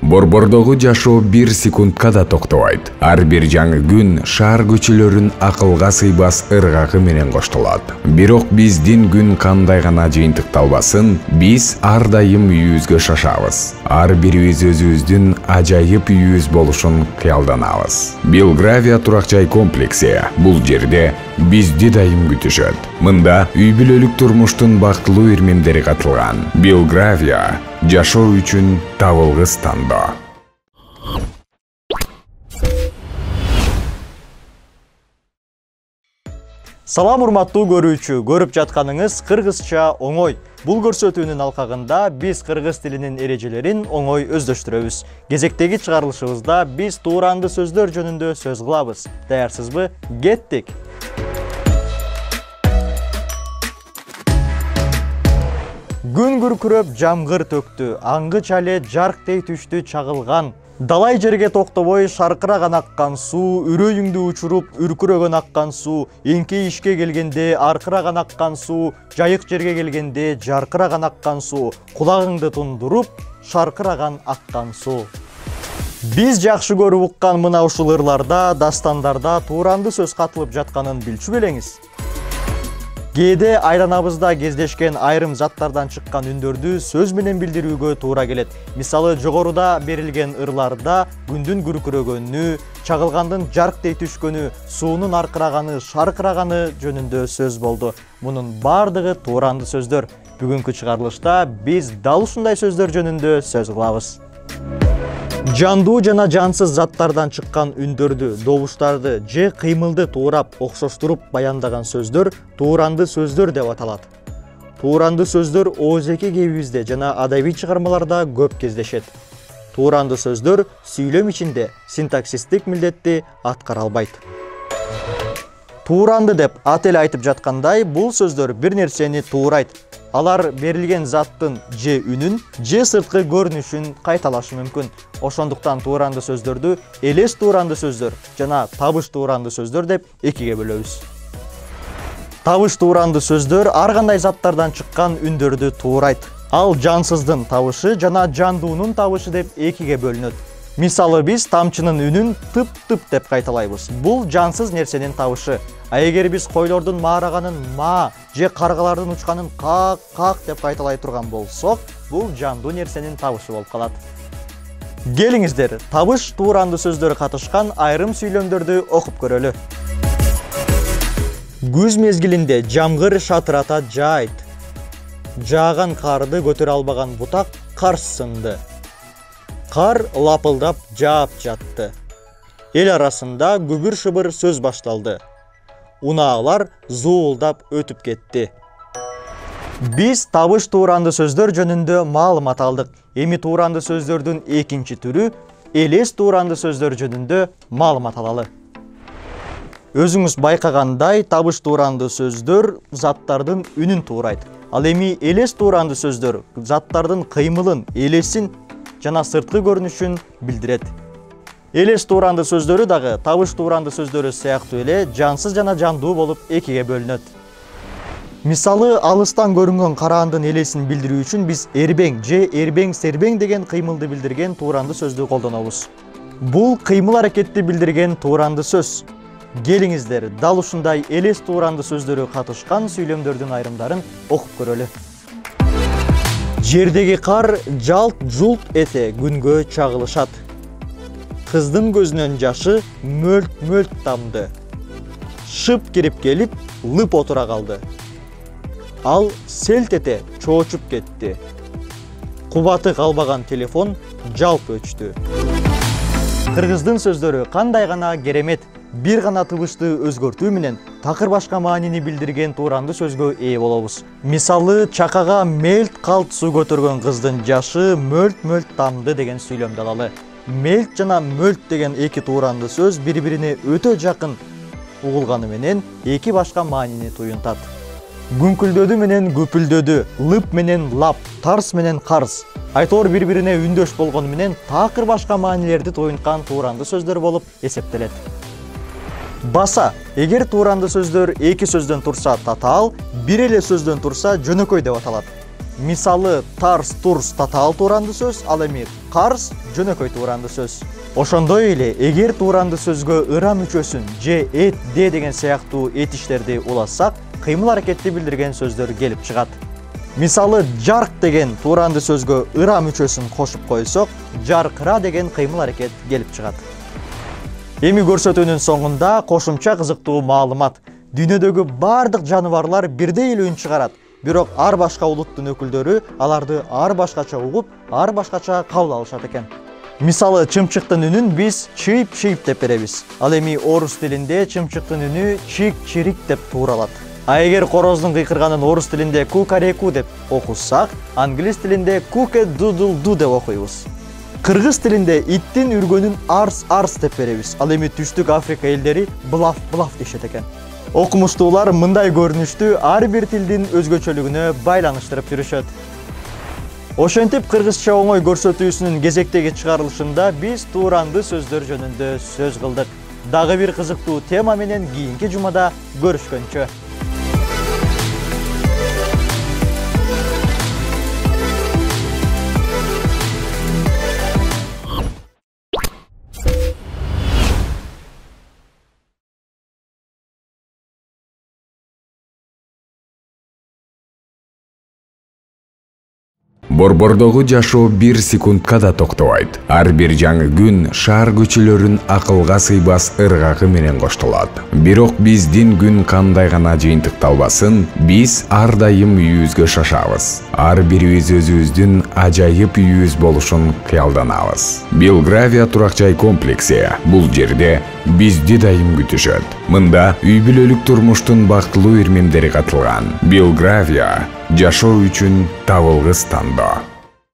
Борбордогу жашоо 1 секундка да токтобойт. Ар бир жаңы күн шаар көчөлөрүн акылга сыйбас ыргагы менен коштолот. Бирок биздин күн кандай гана жыйынтыкталбасын, биз ар дайым үйүбүзгө шашабыз. Ар бирибиз өзүбүздүн ажайып үйүбүз болушун кыялданабыз. Белгравия турак жай комплекси бул жерде бизди дайым күтүшөт. Мында үй бүлөлүк турмуштун бактылуу ирмемдери катылган. Белгравия жашоо үчүн табылгыс тандоо. Салам урматтуу көрүүчү, көрүп жатканыңыз кыргызча оңой. Бул көрсөтүүнүн алкагында биз кыргыз тилинин эрежелерин оңой өздөштүрөбүз. Кезектеги чыгарылышыбызда биз тууранды сөздөр жөнүндө сөз кылабыз. Даярсызбы? Кеттик. Күн күркүрөп жамгыр төктү, аңгы чале жарктей түштү чагылган. Далай жерге токтобой шаркыраган аккан суу, үрөйүңдү учуруп үркүрөгөн аккан суу, эңкей ишке келгенде аркыраган аккан суу, жайык жерге келгенде жаркыраган аккан суу, кулагыңды тундуруп шаркыраган аккан суу. Биз жакшы көрүп уккан мына ушул ырларда, дастандарда тууранды сөз катылып жатканын билчү белеңиз? Кээде айланабызда кездешкен айрым заттардан чыккан үндөрдү сөз менен билдирүүгө туура келет. Мисалы, жогоруда берилген ырларда күндүн күркүрөгөнү, чагылгандын жарктей түшкөнү, суунун аркыраганы, шаркыраганы жөнүндө сөз болду. Мунун бардыгы тууранды сөздөр. Бүгүнкү чыгарылышта биз дал ушундай сөздөр жөнүндө сөз кылабыз. Жандуу жана жансыз заттардан чыккан үндөрдү, добуштарды же кыймылды туурап, окшоштуруп баяндаган сөздөр тууранды сөздөр деп аталат. Тууранды сөздөр оозеки кебибизде жана адабий чыгармаларда көп кездешет. Тууранды сөздөр сүйлөм ичинде синтаксистик милдетти аткара албайт. Тууранды деп ат эле айтып жаткандай, бул сөздөр бир нерсени туурайт. Алар берилген заттын же үнүн, же сырткы көрүнүшүн кайталашы мүмкүн. Ошондуктан тууранды сөздөрдү элес тууранды сөздөр жана табыш тууранды сөздөр деп экиге бөлөбүз. Табыш тууранды сөздөр ар кандай заттардан чыккан үндөрдү туурайт. Ал жансыздын табышы жана жандуунун табышы деп экиге бөлүнөт. Мисалы, биз тамчынын үнүн тып-тып деп кайталайбыз. Бул жансыз нерсенин табышы. А эгер биз койлордун маараганын ма же каргалардын учканын как деп кайталай турган болсок, бул жандуу нерсенин табышы болуп калат. Келиңиздер, табыш тууранды сөздөр катышкан айрым сүйлөмдөрдү окуп көрөлү. Күз мезгилинде жамгыр шатырата жаайт. Жааган карды көтөрө албаган бутак карс сынды. Кар лапылдап жаап жатты. Эл арасында күбүр-шыбыр сөз башталды. Унаалар зуулдап өтүп кетти. Биз табыш тууранды сөздөр жөнүндө маалымат алдык. Эми тууранды сөздөрдүн экинчи түрү элес тууранды сөздөр жөнүндө маалымат алалы. Өзүңүз байкагандай, табыш тууранды сөздөр заттардын үнүн туурайт. Ал эми элес тууранды сөздөр заттардын кыймылын, элесин жана сырткы көрүнүшүн билдирет. Элес тууранды сөздөрү дагы табыш тууранды сөздөрү сыяктуу эле жансыз жана жандуу болуп экиге бөлүнөт. Мисалы, алыстан көрүнгөн караандын элесин билдирүү үчүн биз эрбең же эрбең-сербең деген кыймылды билдирген тууранды сөздү колдонобуз. Бул кыймыл аракетти билдирген тууранды сөз. Келиңиздер, дал ушундай элес тууранды сөздөрү катышкан сүйлөмдөрдүн айрымдарын окуп көрөлү. Жердеги кар жалт-жулт эте күнгө чагылышат. Кыздын көзүнөн жашы мөлт-мөлт тамды. Шып кирип келип, лып отура калды. Ал селт эте чоочуп кетти. Кубаты калбаган телефон жалп өчтү. Кыргыздын сөздөрү кандай гана керемет, бир гана тыбышты өзгөртүү менен такыр башка маанини билдирген тууранды сөзгө ээ болобуз. Мисалы, чакага мелт калт суу көтөргөн кыздын жашы мөлт-мөлт тамды деген сүйлөмдү алалы. Мелт жана мөлт деген эки тууранды сөз бири-бирине өтө жакын угулганы менен эки башка маанини туюнтат. Күңкүлдөдү менен көпүлдөдү, лып менен лап, тарс менен карс. Айтор бири-бирине үндөш болгону менен такыр башка маанилерди туюнткан тууранды сөздөр болуп эсептелет. Баса, эгер тууранды сөздөр эки сөздөн турса татаал, бир эле сөздөн турса жөнөкөй деп аталат. Мисалы тарс турс татаал тууранды сөз, ал эми карс жөнөкөй тууранды сөз. Ошондой эле эгер тууранды сөзгө ыра мүчөсүн же эт де деген сыяктуу этиштерди улассак, кыймыл аракетти билдирген сөздөр келип чыгат. Мисалы жарк деген тууранды сөзгө ыра мүчөсүн кошуп койсок, жаркыра деген кыймыл аракет келип чыгат. Эми көрсөтүүнүн соңунда кошумча кызыктуу маалымат. Дүйнөдөгү бардык жаныбарлар бирдей эле үн чыгарат. Бирок ар башка улуттун өкүлдөрү аларды ар башкача угуп, ар башкача кабыл алышат экен. Мисалы чымчыктын үнүн биз чийп-чийп деп беребиз. Ал эми орус тилинде чымчыктын үнү чик-чирик деп тууралат. А эгер короздун кыйкырганын орус тилинде кукареку деп окусак, англис тилинде куке-дудл-ду деп окуйбуз. Кыргыз тилинде иттин үргөнүн арс-арс деп беребиз. Ал эми Түштүк Африка элдери блаф-блаф дешет экен. Окумуштуулар мындай көрүнүштү ар бир тилдин өзгөчөлүгүнө байланыштырып жүрүшөт. Ошентип кыргызча оңой көрсөтүүсүнүн кезектеги чыгарылышында биз тууранды сөздөр жөнүндө сөз кылдык. Дагы бир кызыктуу тема менен кийинки жумада көрүшкөнчө. Борбордогу жашоо 1 секундка да токтобойт. Ар бир жаңы күн шаар көчөлөрүн акылга сыйбас ыргагы менен коштолот. Бирок биздин күн кандай гана жыйынтыкталбасын, биз ар дайым үйүбүзгө шашабыз. Ар бирибиз өзүбүздүн ажайып үйүбүз болушун кыялданабыз. Белгравия турак жай комплекси бул жерде бизди дайым күтүшөт. Мында үй бүлөлүк турмуштун бактылуу ирмемдери катылган. Белгравия жашоо үчүн табылгыс тандоо.